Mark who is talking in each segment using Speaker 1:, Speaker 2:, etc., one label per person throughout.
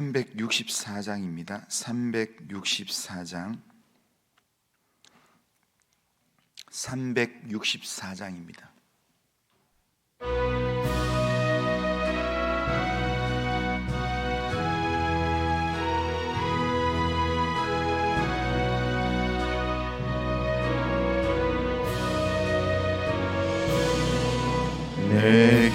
Speaker 1: 364장입니다. 364장입니다. 내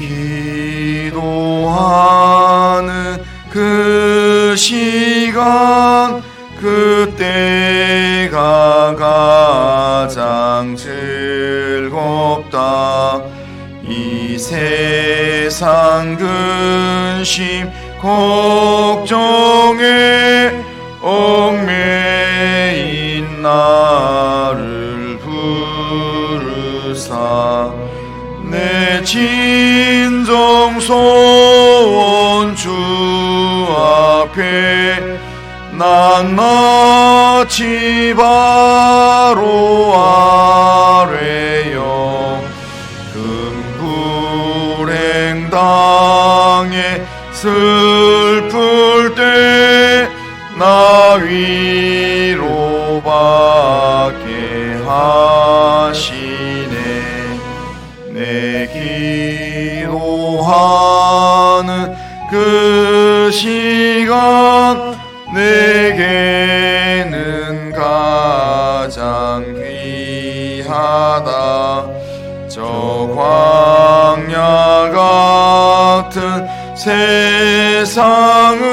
Speaker 1: 기도하는 그 시간, 그때가 가장 즐겁다. 이 세상 근심 걱정에 얽매인 나를 부르사 내 진정 소원 주 앞에 낱낱이 바로 아뢰어 금불행 당에 슬플 때 나 위로받게 하시네. 내 기도하는 그 시간 내게는 가장 귀하다. 저 광야 같은 세상을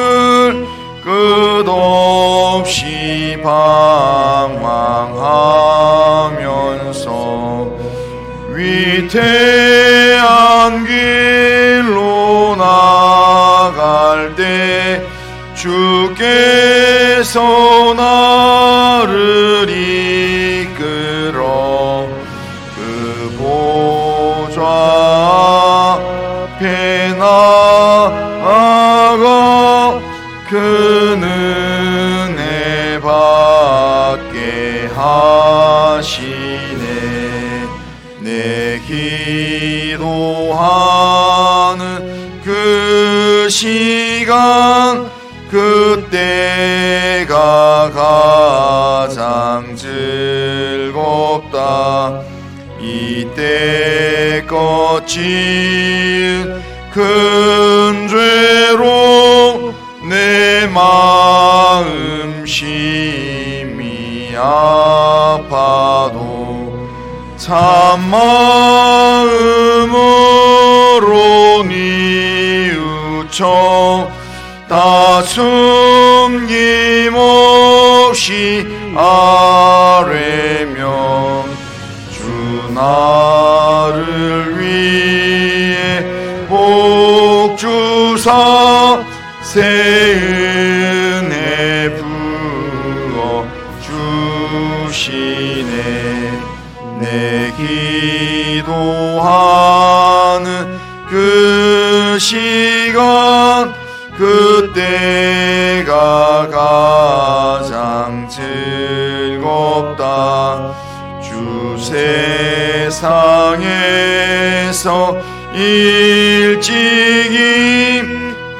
Speaker 1: 끝없이 방황하면서 위태한 길로 나갈 때 주께서 나를 이끌어 그 보좌 앞에 나아가 그 은혜 받게 하시네. 내 기도하는 그 시간 그때가 가장 즐겁다. 이때껏 지은 큰 죄로 내 마음 심히 아파도 참마음으로 뉘우쳐 다 숨김없이 아뢰며 주 나를 위해 복 주사 새 은혜 부어 주시네. 내 기도하는 그 시간 그때가 가장 즐겁다. 주 세상에서 일찍이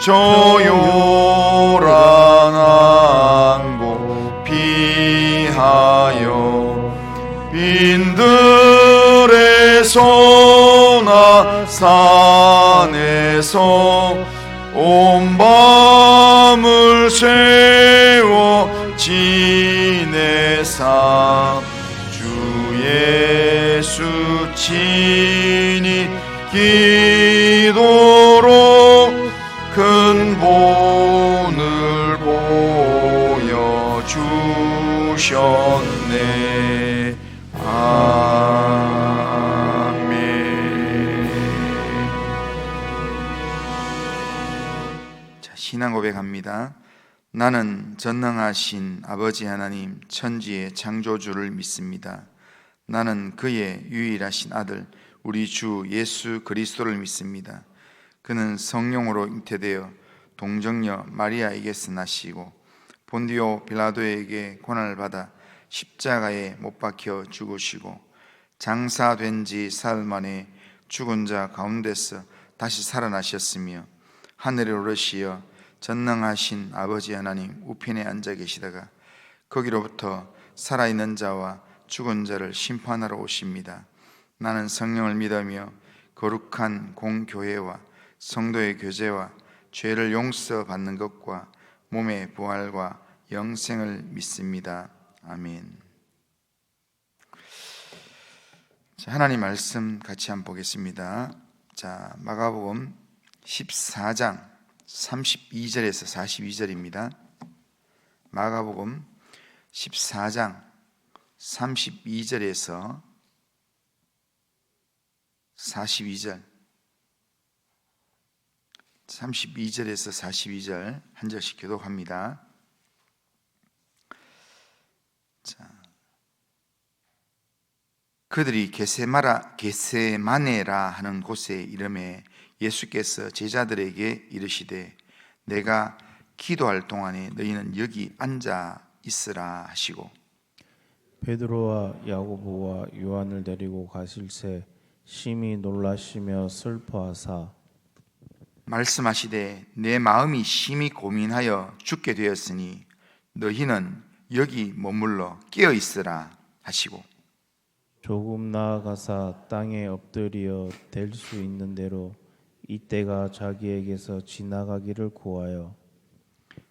Speaker 1: 저 요란한 곳 피하여 빈들에서나 산에서 온 밤을 새워 지내사 주 예수 친히 기도로 큰 본을 보여주셨네. 아멘. 자, 신앙 고백합니다. 나는 전능하신 아버지 하나님 천지의 창조주를 믿습니다. 나는 그의 유일하신 아들 우리 주 예수 그리스도를 믿습니다. 그는 성령으로 잉태되어 동정녀 마리아에게서 나시고 본디오 빌라도에게 고난을 받아 십자가에 못 박혀 죽으시고 장사된 지 사흘 만에 죽은 자 가운데서 다시 살아나셨으며 하늘에 오르시어 전능하신 아버지 하나님 우편에 앉아 계시다가 거기로부터 살아있는 자와 죽은 자를 심판하러 오십니다. 나는 성령을 믿으며 거룩한 공교회와 성도의 교제와 죄를 용서받는 것과 몸의 부활과 영생을 믿습니다. 아멘. 자, 하나님 말씀 같이 한번 보겠습니다. 자, 마가복음 14장 32절에서 42절입니다. 마가복음 14장 32절에서 42절, 32절에서 42절 한 절씩 교독합니다. 자, 그들이 게세마네라 하는 곳에 이름에 예수께서 제자들에게 이르시되 내가 기도할 동안에 너희는 여기 앉아 있으라 하시고
Speaker 2: 베드로와 야고보와 요한을 데리고 가실새 심히 놀라시며 슬퍼하사
Speaker 1: 말씀하시되 내 마음이 심히 고민하여 죽게 되었으니 너희는 여기 머물러 깨어 있으라 하시고
Speaker 2: 조금 나아가사 땅에 엎드려 될 수 있는 대로 이때가 자기에게서 지나가기를 구하여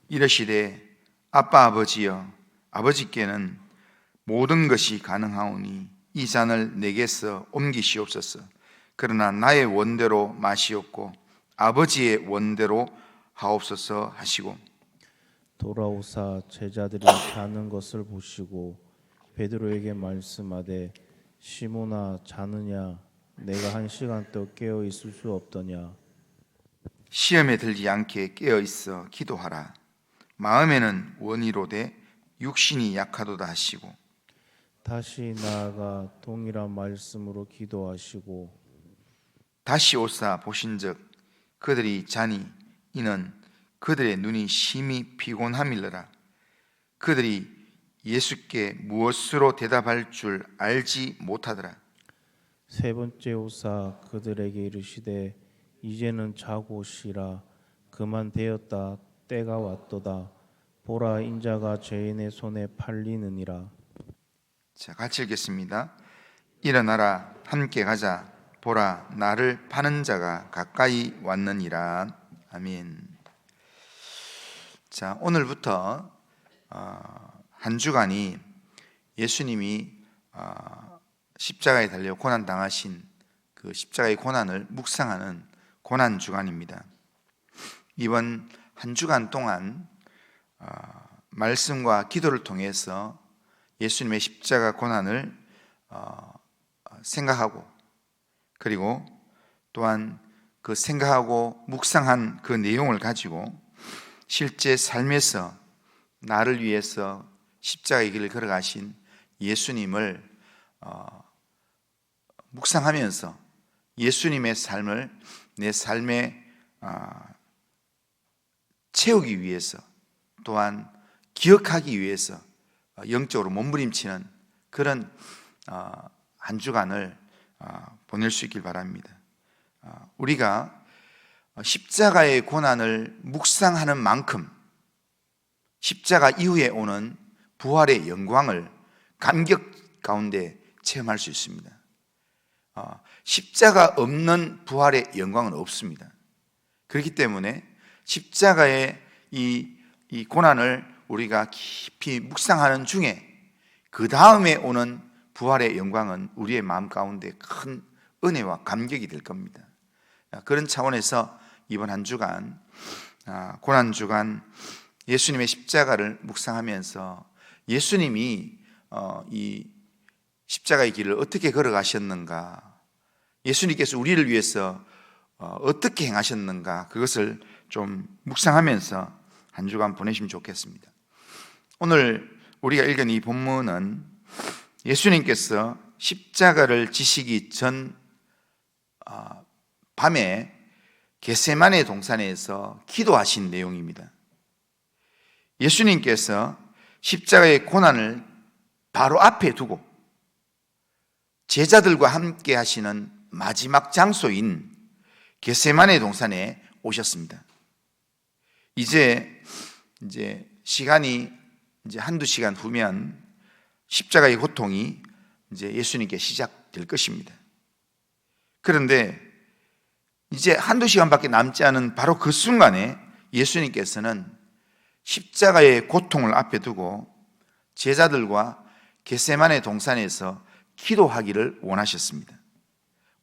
Speaker 1: 이르시되 아빠 아버지여 아버지께는 모든 것이 가능하오니 이 잔을 내게서 옮기시옵소서. 그러나 나의 원대로 마시옵고 아버지의 원대로 하옵소서 하시고
Speaker 2: 돌아오사 제자들이 자는 것을 보시고 베드로에게 말씀하되 시몬아 자느냐 내가 1시간 더 깨어 있을 수 없더냐
Speaker 1: 시험에 들지 않게 깨어 있어 기도하라. 마음에는 원이로되 육신이 약하도다 하시고
Speaker 2: 다시 나아가 동일한 말씀으로 기도하시고
Speaker 1: 다시 오사 보신즉 그들이 자니 이는 그들의 눈이 심히 피곤함일러라. 그들이 예수께 무엇으로 대답할 줄 알지 못하더라.
Speaker 2: 세 번째 오사 그들에게 이르시되 이제는 자고 쉬라 그만 되었다 때가 왔도다 보라 인자가 죄인의 손에 팔리느니라.
Speaker 1: 자, 같이 읽겠습니다. 일어나라 함께 가자 보라 나를 파는 자가 가까이 왔느니라. 아멘. 자, 오늘부터 한 주간이 예수님이 십자가에 달려 고난 당하신 그 십자가의 고난을 묵상하는 고난 주간입니다. 이번 한 주간 동안 말씀과 기도를 통해서 예수님의 십자가 고난을 생각하고 그리고 또한 그 생각하고 묵상한 그 내용을 가지고 실제 삶에서 나를 위해서 십자가의 길을 걸어가신 예수님을 묵상하면서 예수님의 삶을 내 삶에 채우기 위해서 또한 기억하기 위해서 영적으로 몸부림치는 그런 한 주간을 보낼 수 있길 바랍니다. 우리가 십자가의 고난을 묵상하는 만큼 십자가 이후에 오는 부활의 영광을 감격 가운데 체험할 수 있습니다. 십자가 없는 부활의 영광은 없습니다. 그렇기 때문에 십자가의 이 고난을 우리가 깊이 묵상하는 중에 그 다음에 오는 부활의 영광은 우리의 마음 가운데 큰 은혜와 감격이 될 겁니다. 그런 차원에서 이번 한 주간 고난 주간 예수님의 십자가를 묵상하면서 예수님이 이 십자가의 길을 어떻게 걸어가셨는가, 예수님께서 우리를 위해서 어떻게 행하셨는가, 그것을 좀 묵상하면서 한 주간 보내시면 좋겠습니다. 오늘 우리가 읽은 이 본문은 예수님께서 십자가를 지시기 전 밤에 겟세마네 동산에서 기도하신 내용입니다. 예수님께서 십자가의 고난을 바로 앞에 두고 제자들과 함께 하시는 마지막 장소인 겟세마네 동산에 오셨습니다. 이제 시간이 한두 시간 후면 십자가의 고통이 이제 예수님께 시작될 것입니다. 그런데 이제 한두 시간밖에 남지 않은 바로 그 순간에 예수님께서는 십자가의 고통을 앞에 두고 제자들과 겟세마네 동산에서 기도하기를 원하셨습니다.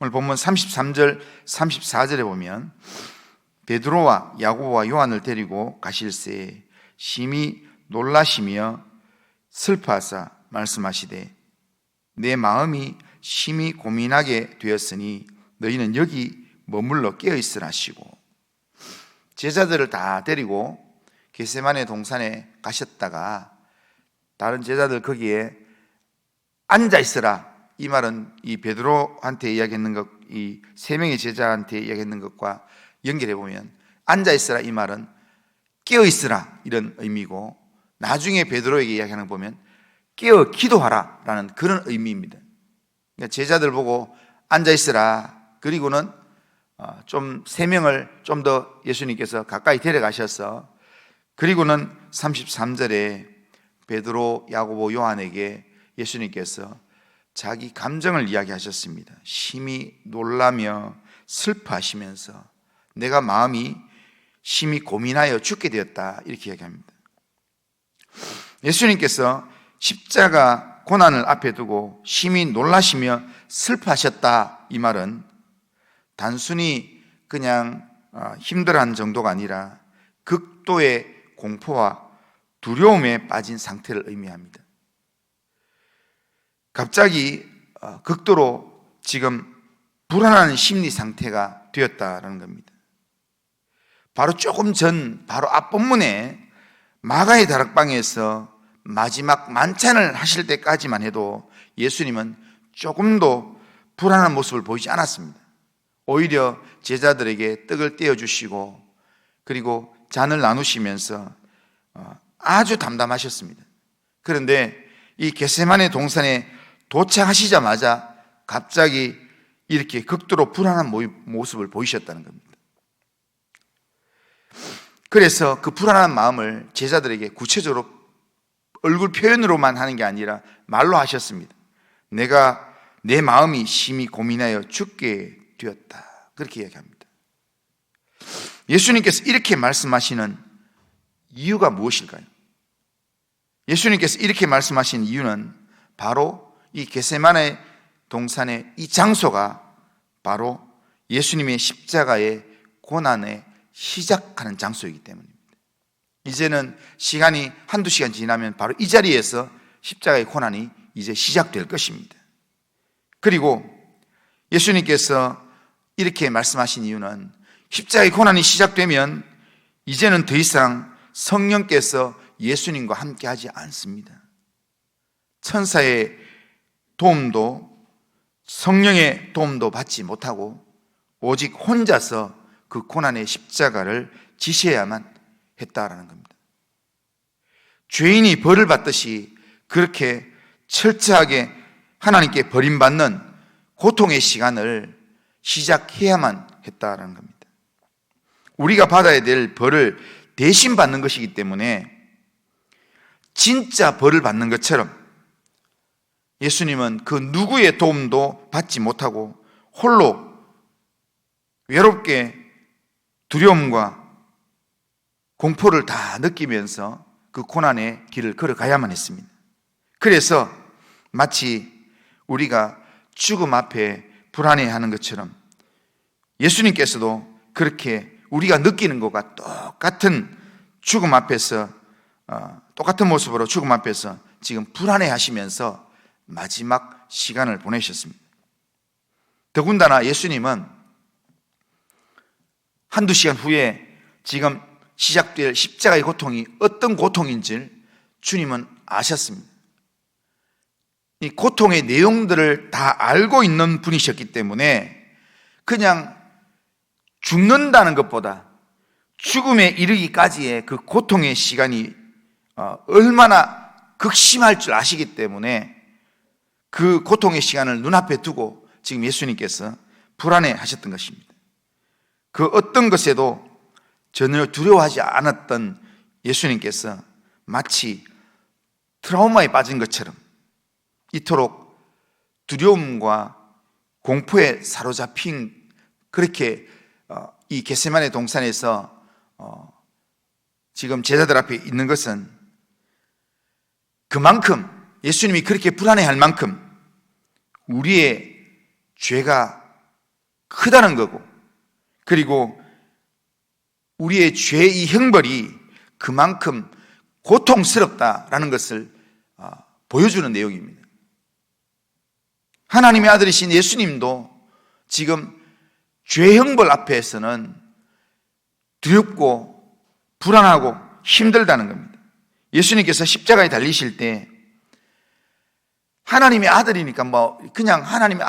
Speaker 1: 오늘 본문 33절, 34절에 보면 베드로와 야고보와 요한을 데리고 가실새 심히 놀라시며 슬퍼하사 말씀하시되 내 마음이 심히 고민하게 되었으니 너희는 여기 머물러 깨어있으라 하시고, 제자들을 다 데리고 겟세마네 동산에 가셨다가 다른 제자들 거기에 앉아있으라, 이 말은 이 베드로한테 이야기했는 것, 이 세 명의 제자한테 이야기했는 것과 연결해 보면 앉아있으라 이 말은 깨어있으라 이런 의미고, 나중에 베드로에게 이야기하는 거 보면 깨어 기도하라 라는 그런 의미입니다. 그러니까 제자들 보고 앉아있으라, 그리고는 좀 세 명을 좀 더 예수님께서 가까이 데려가셔서, 그리고는 33절에 베드로, 야고보, 요한에게 예수님께서 자기 감정을 이야기하셨습니다. 심히 놀라며 슬퍼하시면서 내가 마음이 심히 고민하여 죽게 되었다, 이렇게 이야기합니다. 예수님께서 십자가 고난을 앞에 두고 심히 놀라시며 슬퍼하셨다, 이 말은 단순히 그냥 힘들어한 정도가 아니라 극도의 공포와 두려움에 빠진 상태를 의미합니다. 갑자기 극도로 지금 불안한 심리 상태가 되었다라는 겁니다. 바로 조금 전, 바로 앞본문에 마가의 다락방에서 마지막 만찬을 하실 때까지만 해도 예수님은 조금도 불안한 모습을 보이지 않았습니다. 오히려 제자들에게 떡을 떼어주시고 그리고 잔을 나누시면서 아주 담담하셨습니다. 그런데 이 겟세마네 동산에 도착하시자마자 갑자기 이렇게 극도로 불안한 모습을 보이셨다는 겁니다. 그래서 그 불안한 마음을 제자들에게 구체적으로 얼굴 표현으로만 하는 게 아니라 말로 하셨습니다. 내가 내 마음이 심히 고민하여 죽게 되었다, 그렇게 이야기합니다. 예수님께서 이렇게 말씀하시는 이유가 무엇일까요? 예수님께서 이렇게 말씀하신 이유는 바로 이 겟세마네 동산의 이 장소가 바로 예수님의 십자가의 고난의 시작하는 장소이기 때문입니다. 이제는 시간이 한두 시간 지나면 바로 이 자리에서 십자가의 고난이 이제 시작될 것입니다. 그리고 예수님께서 이렇게 말씀하신 이유는 십자가의 고난이 시작되면 이제는 더 이상 성령께서 예수님과 함께 하지 않습니다. 천사의 도움도 성령의 도움도 받지 못하고 오직 혼자서 그 고난의 십자가를 지셔야만 했다라는 겁니다. 죄인이 벌을 받듯이 그렇게 철저하게 하나님께 버림받는 고통의 시간을 시작해야만 했다라는 겁니다. 우리가 받아야 될 벌을 대신 받는 것이기 때문에 진짜 벌을 받는 것처럼 예수님은 그 누구의 도움도 받지 못하고 홀로 외롭게 두려움과 공포를 다 느끼면서 그 고난의 길을 걸어가야만 했습니다. 그래서 마치 우리가 죽음 앞에 불안해하는 것처럼 예수님께서도 그렇게 우리가 느끼는 것과 똑같은 죽음 앞에서 똑같은 모습으로 죽음 앞에서 지금 불안해하시면서 마지막 시간을 보내셨습니다. 더군다나 예수님은 한두 시간 후에 지금 시작될 십자가의 고통이 어떤 고통인지 주님은 아셨습니다. 이 고통의 내용들을 다 알고 있는 분이셨기 때문에 그냥 죽는다는 것보다 죽음에 이르기까지의 그 고통의 시간이 얼마나 극심할 줄 아시기 때문에 그 고통의 시간을 눈앞에 두고 지금 예수님께서 불안해 하셨던 것입니다. 그 어떤 것에도 전혀 두려워하지 않았던 예수님께서 마치 트라우마에 빠진 것처럼 이토록 두려움과 공포에 사로잡힌, 그렇게 이 겟세마네 동산에서 지금 제자들 앞에 있는 것은 그만큼, 예수님이 그렇게 불안해할 만큼 우리의 죄가 크다는 거고, 그리고 우리의 죄의 형벌이 그만큼 고통스럽다라는 것을 보여주는 내용입니다. 하나님의 아들이신 예수님도 지금 죄 형벌 앞에서는 두렵고 불안하고 힘들다는 겁니다. 예수님께서 십자가에 달리실 때 하나님의 아들이니까 그냥 하나님의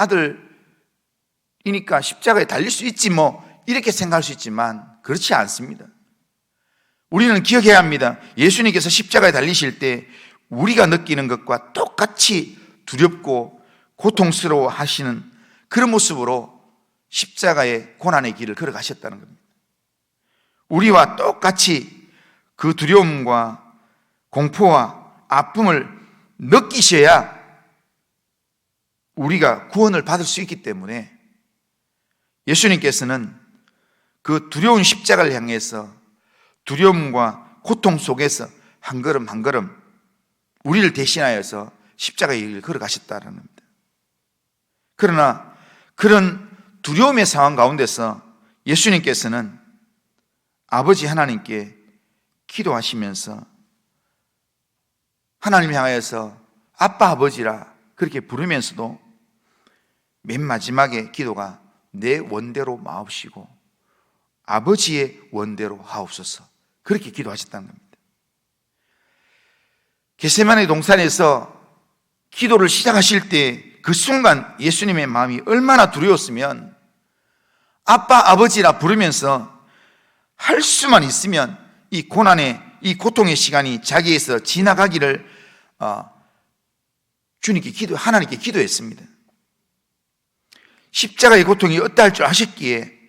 Speaker 1: 아들이니까 십자가에 달릴 수 있지 이렇게 생각할 수 있지만 그렇지 않습니다. 우리는 기억해야 합니다. 예수님께서 십자가에 달리실 때 우리가 느끼는 것과 똑같이 두렵고 고통스러워 하시는 그런 모습으로 십자가의 고난의 길을 걸어가셨다는 겁니다. 우리와 똑같이 그 두려움과 공포와 아픔을 느끼셔야 우리가 구원을 받을 수 있기 때문에 예수님께서는 그 두려운 십자가를 향해서 두려움과 고통 속에서 한 걸음 한 걸음 우리를 대신하여서 십자가의 길을 걸어가셨다는 겁니다. 그러나 그런 두려움의 상황 가운데서 예수님께서는 아버지 하나님께 기도하시면서 하나님 향하여서 아빠 아버지라 그렇게 부르면서도 맨 마지막에 기도가 내 원대로 마옵시고 아버지의 원대로 하옵소서, 그렇게 기도하셨다는 겁니다. 겟세마네 동산에서 기도를 시작하실 때 그 순간 예수님의 마음이 얼마나 두려웠으면 아빠 아버지라 부르면서 할 수만 있으면 이 고난의, 이 고통의 시간이 자기에서 지나가기를 주님께 하나님께 기도했습니다. 십자가의 고통이 어떠할 줄 아셨기에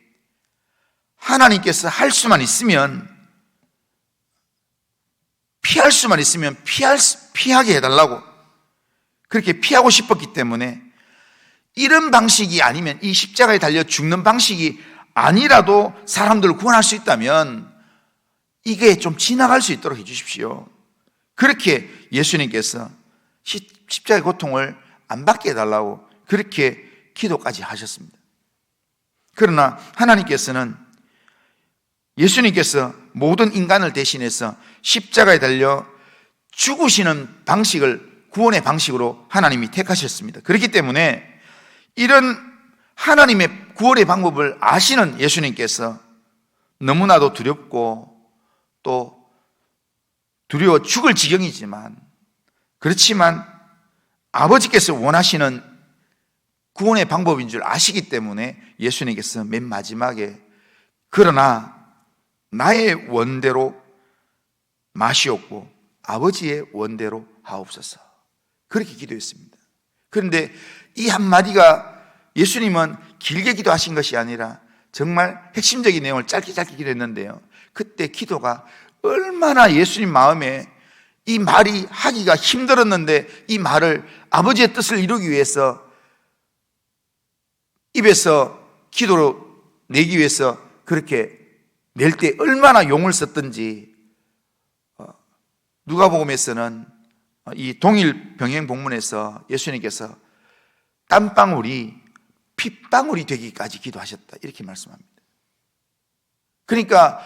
Speaker 1: 하나님께서 할 수만 있으면, 피할 수만 있으면 피하게 해달라고 그렇게 피하고 싶었기 때문에 이런 방식이 아니면, 이 십자가에 달려 죽는 방식이 아니라도 사람들을 구원할 수 있다면 이게 좀 지나갈 수 있도록 해주십시오. 그렇게 예수님께서 십자가의 고통을 안 받게 해달라고 그렇게 기도까지 하셨습니다. 그러나 하나님께서는, 예수님께서 모든 인간을 대신해서 십자가에 달려 죽으시는 방식을 구원의 방식으로 하나님이 택하셨습니다. 그렇기 때문에 이런 하나님의 구원의 방법을 아시는 예수님께서 너무나도 두렵고 또 두려워 죽을 지경이지만, 그렇지만 아버지께서 원하시는 구원의 방법인 줄 아시기 때문에 예수님께서 맨 마지막에 그러나 나의 원대로 마시옵고 아버지의 원대로 하옵소서, 그렇게 기도했습니다. 그런데 이 한마디가 예수님은 길게 기도하신 것이 아니라 정말 핵심적인 내용을 짧게 기도했는데요, 그때 기도가 얼마나 예수님 마음에 이 말이 하기가 힘들었는데 이 말을 아버지의 뜻을 이루기 위해서 입에서 기도로 내기 위해서 그렇게 낼 때 얼마나 용을 썼던지 누가복음에서는 이 동일 병행 본문에서 예수님께서 땀방울이 핏방울이 되기까지 기도하셨다, 이렇게 말씀합니다. 그러니까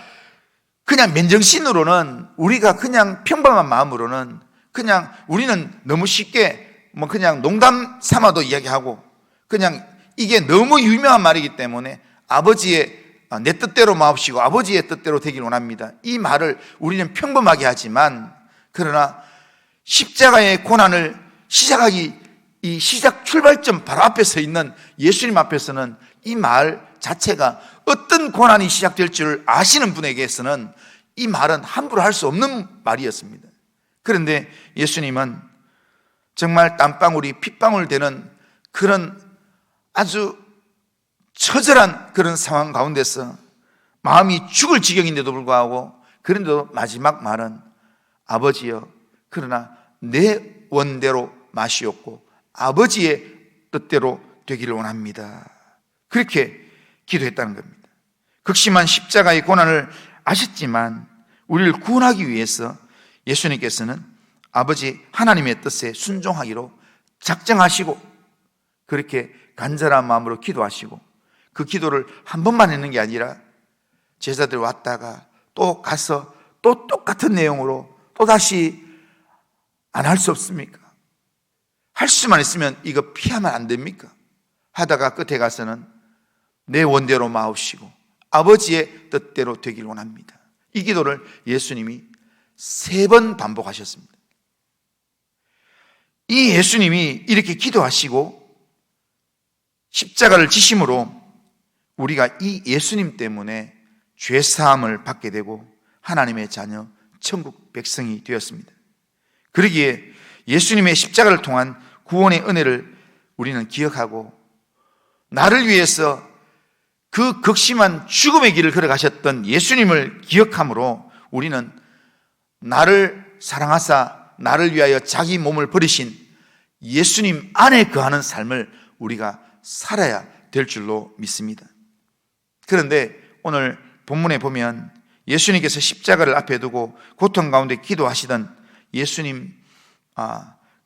Speaker 1: 그냥 맨정신으로는, 우리가 그냥 평범한 마음으로는 그냥 우리는 너무 쉽게 그냥 농담 삼아도 이야기하고 그냥 이게 너무 유명한 말이기 때문에 아버지의 내 뜻대로 마옵시고 아버지의 뜻대로 되길 원합니다, 이 말을 우리는 평범하게 하지만, 그러나 십자가의 고난을 시작하기, 이 시작 출발점 바로 앞에 서 있는 예수님 앞에서는 이 말 자체가 어떤 고난이 시작될 줄 아시는 분에게서는 이 말은 함부로 할 수 없는 말이었습니다. 그런데 예수님은 정말 땀방울이 핏방울 되는 그런 아주 처절한 그런 상황 가운데서 마음이 죽을 지경인데도 불구하고 그런데도 마지막 말은 아버지여 그러나 내 원대로 마시옵고 아버지의 뜻대로 되기를 원합니다. 그렇게 기도했다는 겁니다. 극심한 십자가의 고난을 아셨지만 우리를 구원하기 위해서 예수님께서는 아버지 하나님의 뜻에 순종하기로 작정하시고 그렇게 간절한 마음으로 기도하시고 그 기도를 한 번만 했는 게 아니라 제자들 왔다가 또 가서 또 똑같은 내용으로 또 다시 안 할 수 없습니까? 할 수만 있으면 이거 피하면 안 됩니까? 하다가 끝에 가서는 내 원대로 마옵시고 아버지의 뜻대로 되길 원합니다. 이 기도를 예수님이 3번 반복하셨습니다. 이 예수님이 이렇게 기도하시고 십자가를 지심으로 우리가 이 예수님 때문에 죄사함을 받게 되고 하나님의 자녀 천국 백성이 되었습니다. 그러기에 예수님의 십자가를 통한 구원의 은혜를 우리는 기억하고 나를 위해서 그 극심한 죽음의 길을 걸어가셨던 예수님을 기억함으로 우리는 나를 사랑하사 나를 위하여 자기 몸을 버리신 예수님 안에 거하는 삶을 우리가 살아야 될 줄로 믿습니다. 그런데 오늘 본문에 보면 예수님께서 십자가를 앞에 두고 고통 가운데 기도하시던 예수님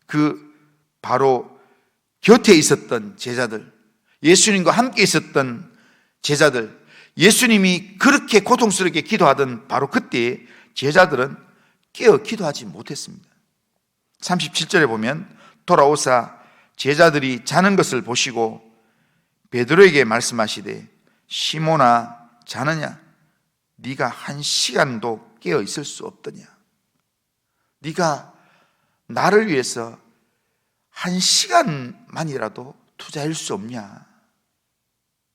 Speaker 1: 그 바로 곁에 있었던 제자들, 예수님과 함께 있었던 제자들, 예수님이 그렇게 고통스럽게 기도하던 바로 그때 제자들은 깨어 기도하지 못했습니다. 37절에 보면 돌아오사 제자들이 자는 것을 보시고 베드로에게 말씀하시되 시몬아 자느냐? 네가 1시간도 깨어 있을 수 없더냐? 네가 나를 위해서 1시간만이라도 투자할 수 없냐?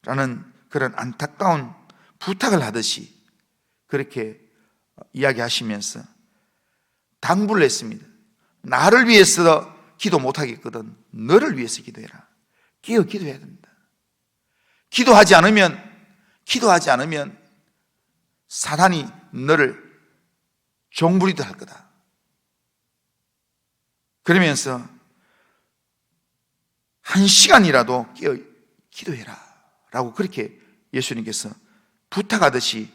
Speaker 1: 라는 그런 안타까운 부탁을 하듯이 그렇게 이야기하시면서 당부를 했습니다. 나를 위해서 기도 못하겠거든 너를 위해서 기도해라. 깨어 기도해야 됩니다. 기도하지 않으면 사단이 너를 종부리도 할 거다. 그러면서 1시간이라도 깨어 기도해라 라고 그렇게 예수님께서 부탁하듯이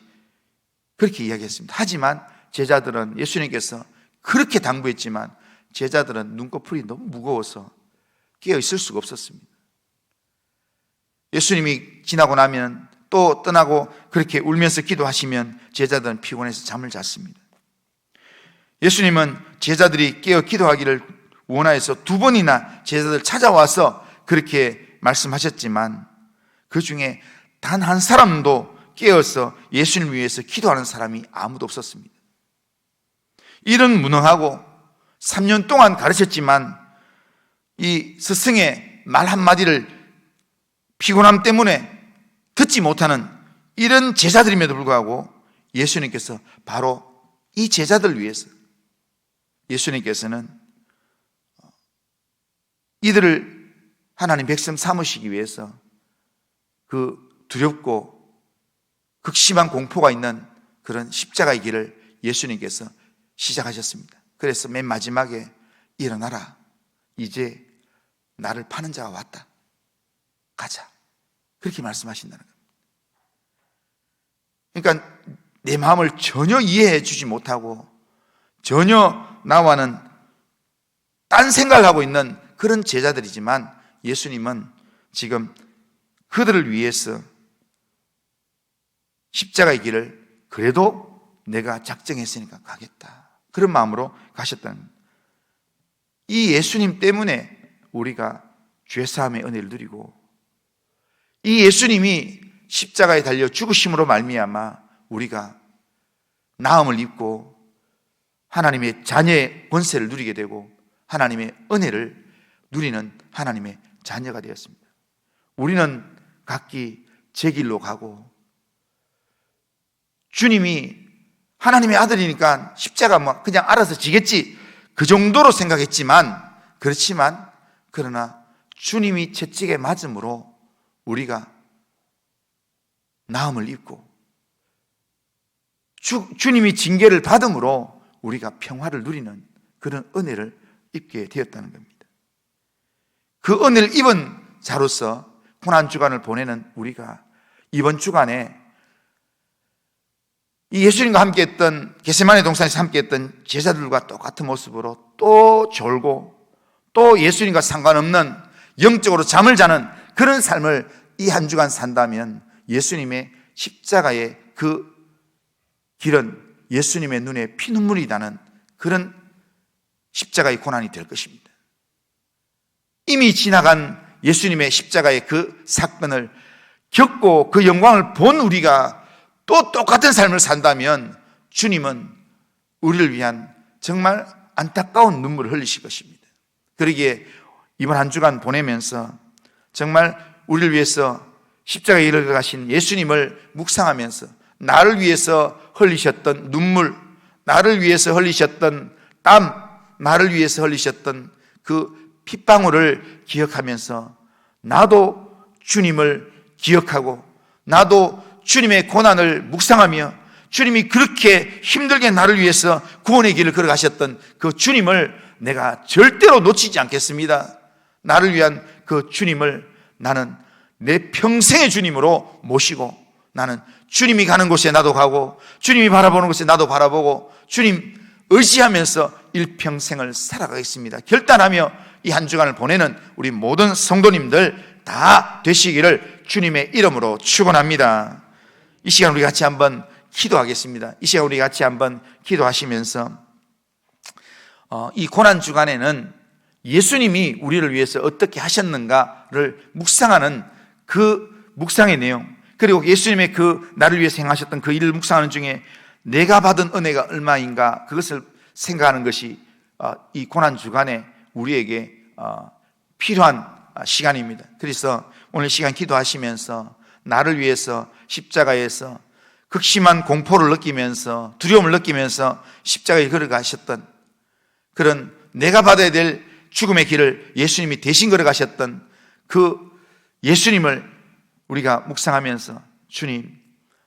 Speaker 1: 그렇게 이야기했습니다. 하지만 제자들은 예수님께서 그렇게 당부했지만 제자들은 눈꺼풀이 너무 무거워서 깨어 있을 수가 없었습니다. 예수님이 지나고 나면 또 떠나고 그렇게 울면서 기도하시면 제자들은 피곤해서 잠을 잤습니다. 예수님은 제자들이 깨어 기도하기를 원하여서 2번이나 제자들 찾아와서 그렇게 말씀하셨지만 그 중에 단 한 사람도 깨어서 예수님을 위해서 기도하는 사람이 아무도 없었습니다. 일은 무능하고 3년 동안 가르쳤지만 이 스승의 말 한마디를 피곤함 때문에 듣지 못하는 이런 제자들임에도 불구하고 예수님께서 바로 이 제자들을 위해서 예수님께서는 이들을 하나님 백성 삼으시기 위해서 그 두렵고 극심한 공포가 있는 그런 십자가의 길을 예수님께서 시작하셨습니다. 그래서 맨 마지막에 일어나라. 이제 나를 파는 자가 왔다. 가자. 그렇게 말씀하신다는 겁니다. 그러니까 내 마음을 전혀 이해해 주지 못하고 전혀 나와는 딴 생각을 하고 있는 그런 제자들이지만 예수님은 지금 그들을 위해서 십자가의 길을 그래도 내가 작정했으니까 가겠다. 그런 마음으로 가셨다는 겁니다. 이 예수님 때문에 우리가 죄사함의 은혜를 누리고 이 예수님이 십자가에 달려 죽으심으로 말미암아 우리가 나음을 입고 하나님의 자녀의 권세를 누리게 되고 하나님의 은혜를 누리는 하나님의 자녀가 되었습니다. 우리는 각기 제 길로 가고 주님이 하나님의 아들이니까 십자가 뭐 그냥 알아서 지겠지 그 정도로 생각했지만 그렇지만 그러나 주님이 채찍에 맞음으로 우리가 나음을 입고 주님이 징계를 받음으로 우리가 평화를 누리는 그런 은혜를 입게 되었다는 겁니다. 그 은혜를 입은 자로서 고난주간을 보내는 우리가 이번 주간에 이 예수님과 함께했던 겟세마네 동산에서 함께했던 제자들과 똑같은 모습으로 또 졸고 또 예수님과 상관없는 영적으로 잠을 자는 그런 삶을 이 한 주간 산다면 예수님의 십자가의 그 길은 예수님의 눈에 피눈물이 나는 그런 십자가의 고난이 될 것입니다. 이미 지나간 예수님의 십자가의 그 사건을 겪고 그 영광을 본 우리가 또 똑같은 삶을 산다면 주님은 우리를 위한 정말 안타까운 눈물을 흘리실 것입니다. 그러기에 이번 한 주간 보내면서 정말 우리를 위해서 십자가에 이르러 가신 예수님을 묵상하면서 나를 위해서 흘리셨던 눈물, 나를 위해서 흘리셨던 땀, 나를 위해서 흘리셨던 그 핏방울을 기억하면서 나도 주님을 기억하고 나도 주님의 고난을 묵상하며 주님이 그렇게 힘들게 나를 위해서 구원의 길을 걸어가셨던 그 주님을 내가 절대로 놓치지 않겠습니다. 나를 위한 그 주님을 나는 내 평생의 주님으로 모시고 나는 주님이 가는 곳에 나도 가고 주님이 바라보는 곳에 나도 바라보고 주님 의지하면서 일평생을 살아가겠습니다. 결단하며 이 한 주간을 보내는 우리 모든 성도님들 다 되시기를 주님의 이름으로 축원합니다. 이 시간 우리 같이 한번 기도하겠습니다. 이 시간 우리 같이 한번 기도하시면서 이 고난 주간에는 예수님이 우리를 위해서 어떻게 하셨는가를 묵상하는 그 묵상의 내용, 그리고 예수님의 그 나를 위해서 행하셨던 그 일을 묵상하는 중에 내가 받은 은혜가 얼마인가 그것을 생각하는 것이 이 고난 주간에 우리에게 필요한 시간입니다. 그래서 오늘 시간 기도하시면서 나를 위해서 십자가에서 극심한 공포를 느끼면서 두려움을 느끼면서 십자가에 걸어가셨던 그런 내가 받아야 될 죽음의 길을 예수님이 대신 걸어가셨던 그 예수님을 우리가 묵상하면서 주님,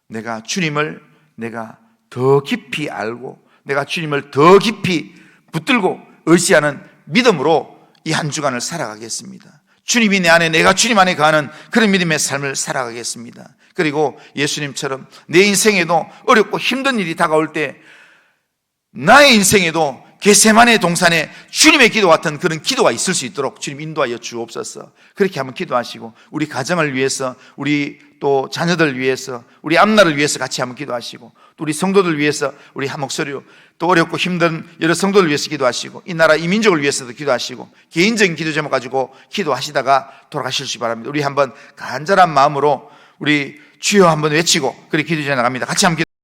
Speaker 1: 내가 주님을 내가 더 깊이 알고 내가 주님을 더 깊이 붙들고 의지하는 믿음으로 이 한 주간을 살아가겠습니다. 주님이 내 안에 내가 주님 안에 거하는 그런 믿음의 삶을 살아가겠습니다. 그리고 예수님처럼 내 인생에도 어렵고 힘든 일이 다가올 때 나의 인생에도 겟세마네 동산에 주님의 기도 같은 그런 기도가 있을 수 있도록 주님 인도하여 주옵소서. 그렇게 한번 기도하시고 우리 가정을 위해서 우리 또 자녀들 위해서 우리 앞날을 위해서 같이 한번 기도하시고 또 우리 성도들 위해서 우리 한 목소리로 또 어렵고 힘든 여러 성도들 위해서 기도하시고 이 나라 이 민족을 위해서도 기도하시고 개인적인 기도 제목 가지고 기도하시다가 돌아가실 수 바랍니다. 우리 한번 간절한 마음으로 우리 주여 한번 외치고 그렇게 기도 전해 나갑니다. 같이 한번